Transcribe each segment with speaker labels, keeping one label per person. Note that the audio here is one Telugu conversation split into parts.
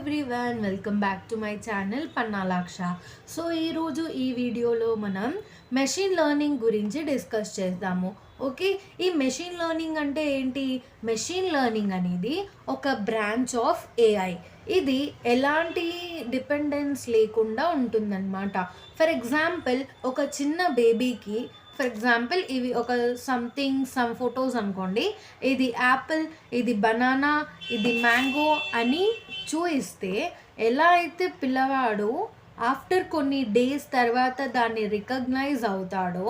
Speaker 1: Everyone, welcome back to my channel Pannalaksha. So ఈరోజు ఈ వీడియోలో మనం మెషిన్ లెర్నింగ్ గురించి డిస్కస్ చేద్దాము. ఓకే, ఈ మెషిన్ లెర్నింగ్ అంటే ఏంటి? మెషిన్ లెర్నింగ్ అనేది ఒక బ్రాంచ్ ఆఫ్ ఏఐ. ఇది ఎలాంటి డిపెండెన్స్ లేకుండా ఉంటుందన్నమాట. ఫర్ ఎగ్జాంపుల్, ఒక చిన్న బేబీకి ఇవి ఒక సమ్ ఫొటోస్ అనుకోండి. ఇది యాపిల్, ఇది బనానా, ఇది మ్యాంగో అని చూయిస్తే ఎలా అయితే పిల్లవాడు ఆఫ్టర్ కొన్ని డేస్ తర్వాత దాన్ని రికగ్నైజ్ అవుతాడో,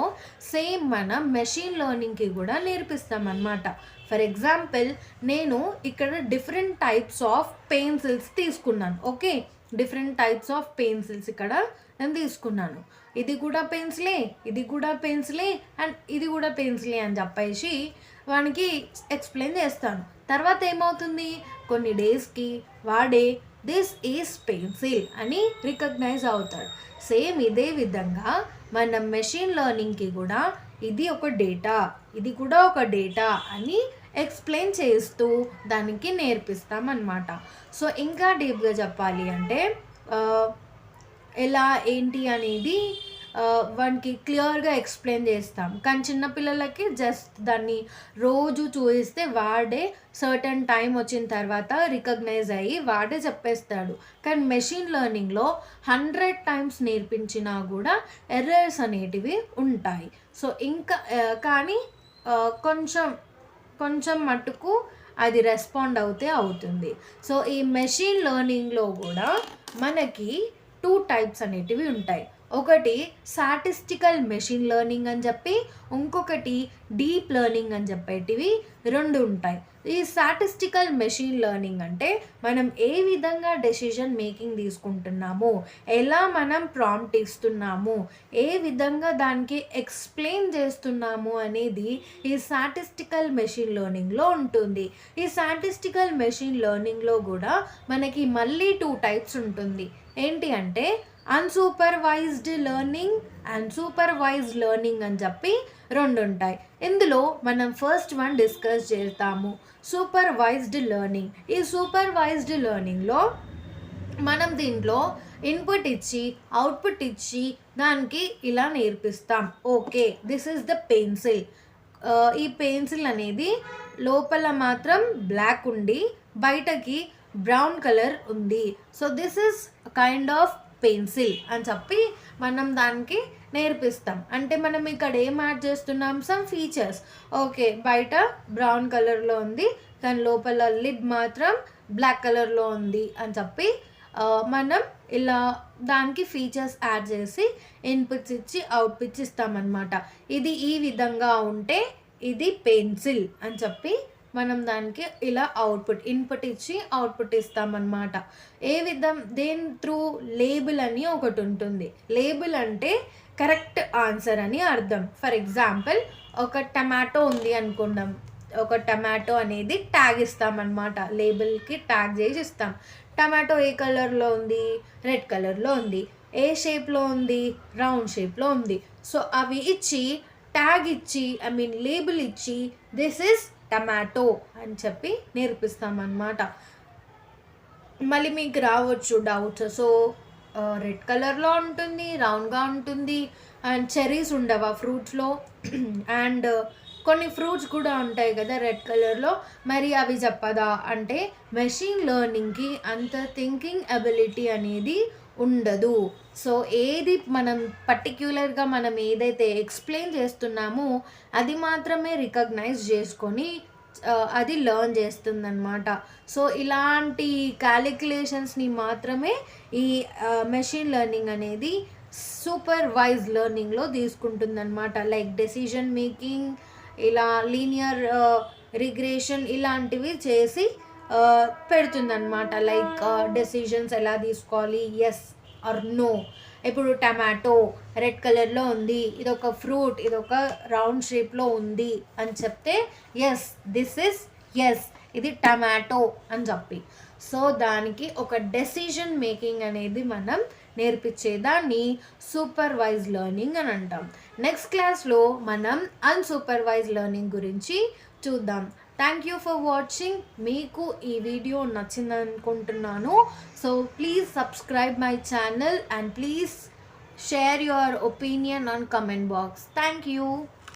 Speaker 1: సేమ్ మనం మెషిన్ లెర్నింగ్కి కూడా నేర్పిస్తామన్నమాట. ఫర్ ఎగ్జాంపుల్, నేను ఇక్కడ డిఫరెంట్ టైప్స్ ఆఫ్ పెన్సిల్స్ తీసుకున్నాను. Okay, different types of pencils ఇక్కడ నేను తీసుకున్నాను. ఇది కూడా పెన్సిలే, ఇది కూడా పెన్సిలే, అండ్ ఇది కూడా పెన్సిలే అని చెప్పేసి వానికి ఎక్స్ప్లెయిన్ చేస్తాను. తర్వాత ఏమవుతుంది, కొన్ని డేస్కి వాడే దిస్ ఈజ్ పెన్సిల్ అని రికగ్నైజ్ అవుతాడు. సేమ్ ఇదే విధంగా మనం మెషిన్ లెర్నింగ్కి కూడా ఇది ఒక డేటా, ఇది కూడా ఒక డేటా అని ఎక్స్ప్లెయిన్ చేస్తూ దానికి నేర్పిస్తామన్నమాట. సో ఇంకా డీప్గా చెప్పాలి అంటే ఎలా ఏంటి అనేది వానికి క్లియర్గా ఎక్స్ప్లెయిన్ చేస్తాం. కానీ చిన్నపిల్లలకి జస్ట్ దాన్ని రోజు చూపిస్తే వాడే సర్టన్ టైం వచ్చిన తర్వాత రికగ్నైజ్ అయ్యి వాడే చెప్పేస్తాడు. కానీ మెషిన్ లెర్నింగ్లో 100 టైమ్స్ నేర్పించినా కూడా ఎర్రర్స్ అనేటివి ఉంటాయి. సో ఇంకా కానీ కొంచెం మట్టుకు అది రెస్పాండ్ అవుతుంది. సో ఈ మెషిన్ లెర్నింగ్లో కూడా మనకి 2 టైప్స్ అనేటివి ఉంటాయి. ఒకటి స్టాటిస్టికల్ మెషిన్ లెర్నింగ్ అని చెప్పి, ఇంకొకటి డీప్ లెర్నింగ్ అని చెప్పేటివి 2 ఉంటాయి. ఈ స్టాటిస్టికల్ మెషిన్ లెర్నింగ్ అంటే మనం ఏ విధంగా డెసిషన్ మేకింగ్ తీసుకుంటున్నాము, ఎలా మనం ప్రాంప్ట్ ఇస్తున్నాము, ఏ విధంగా దానికి ఎక్స్ప్లెయిన్ చేస్తున్నాము అనేది ఈ స్టాటిస్టికల్ మెషిన్ లెర్నింగ్లో ఉంటుంది. ఈ స్టాటిస్టికల్ మెషిన్ లెర్నింగ్లో కూడా మనకి మళ్ళీ 2 టైప్స్ ఉంటుంది. ఏంటి అంటే unsupervised learning and supervised learning అని చెప్పి 2 ఉంటాయి. ఇందులో మనం ఫస్ట్ వన్ డిస్కస్ చేస్తాము, సూపర్వైజ్డ్ లెర్నింగ్. ఈ సూపర్వైజ్డ్ లెర్నింగ్లో మనం దీంట్లో ఇన్పుట్ ఇచ్చి అవుట్పుట్ ఇచ్చి దానికి ఇలా నేర్పిస్తాం. Okay, this is the pencil. ఈ పెన్సిల్ అనేది లోపల మాత్రం బ్లాక్ ఉండి బయటకి బ్రౌన్ కలర్ ఉంది. So this is kind of pencil అని చెప్పి మనం దానికి నేర్పిస్తాం. అంటే మనం ఇక్కడ ఏం యాడ్ చేస్తున్నాం, సమ్ ఫీచర్స్. ఓకే, బయట బ్రౌన్ కలర్లో ఉంది కానీ లోపల లిడ్ మాత్రం బ్లాక్ కలర్లో ఉంది అని చెప్పి మనం ఇలా దానికి ఫీచర్స్ యాడ్ చేసి ఇన్పుట్స్ ఇచ్చి అవుట్పుట్స్ ఇస్తామన్నమాట. ఇది ఈ విధంగా ఉంటే ఇది పెన్సిల్ అని చెప్పి మనం దానికి ఇలా ఇన్పుట్ ఇచ్చి అవుట్పుట్ ఇస్తామన్నమాట. దేని త్రూ లేబుల్ అని ఒకటి ఉంటుంది. లేబుల్ అంటే కరెక్ట్ ఆన్సర్ అని అర్థం. ఫర్ ఎగ్జాంపుల్, ఒక టమాటో ఉంది అనుకుందాం. ఒక టమాటో అనేది ట్యాగ్ ఇస్తామన్నమాట. లేబుల్కి ట్యాగ్ చేసి ఇస్తాం. టమాటో ఏ కలర్లో ఉంది, రెడ్ కలర్లో ఉంది. ఏ షేప్లో ఉంది, రౌండ్ షేప్లో ఉంది. సో అవి ఇచ్చి ట్యాగ్ ఇచ్చి లేబుల్ ఇచ్చి దిస్ ఈజ్ టమాటో అని చెప్పి నేర్పిస్తామన్నమాట. మళ్ళీ మీకు రావచ్చు డౌట్స్. సో రెడ్ కలర్లో ఉంటుంది, రౌండ్గా ఉంటుంది, అండ్ చెర్రీస్ ఉండవా ఫ్రూట్స్లో అండ్ కొన్ని ఫ్రూట్స్ కూడా ఉంటాయి కదా రెడ్ కలర్లో, మరి అవి చెప్పదా అంటే మెషిన్ లెర్నింగ్కి అంత థింకింగ్ అబిలిటీ అనేది ఉండదు. సో ఏది మనం పర్టిక్యులర్గా మనం ఏదైతే ఎక్స్ప్లెయిన్ చేస్తున్నామో అది మాత్రమే రికగ్నైజ్ చేసుకొని అది లెర్న్ చేస్తుందన్నమాట. సో ఇలాంటి క్యాలిక్యులేషన్స్ని మాత్రమే ఈ మెషిన్ లెర్నింగ్ అనేది సూపర్వైజ్ లెర్నింగ్లో తీసుకుంటుందన్నమాట. లైక్ డెసిషన్ మేకింగ్, ఇలా లీనియర్ రిగ్రెషన్ ఇలాంటివి చేసి పెడుతుందన్నమాట. లైక్ డెసిషన్స్ ఎలా తీసుకోవాలి, ఎస్ ఆర్ నో. ఇప్పుడు టమాటో రెడ్ కలర్లో ఉంది, ఇదొక ఫ్రూట్, ఇదొక రౌండ్ షేప్లో ఉంది అని చెప్తే ఎస్ దిస్ ఇస్ ఎస్, ఇది టమాటో అని చెప్పి. సో దానికి ఒక డెసిషన్ మేకింగ్ అనేది మనం నేర్పించేదాన్ని సూపర్వైజ్ లెర్నింగ్ అని అంటాం. నెక్స్ట్ క్లాస్లో మనం అన్సూపర్వైజ్ లెర్నింగ్ గురించి చూద్దాం. Thank you for watching. మీకు ఈ వీడియో నచ్చిందనుకుంటున్నాను. So please subscribe my channel and please share your opinion on comment box. Thank you.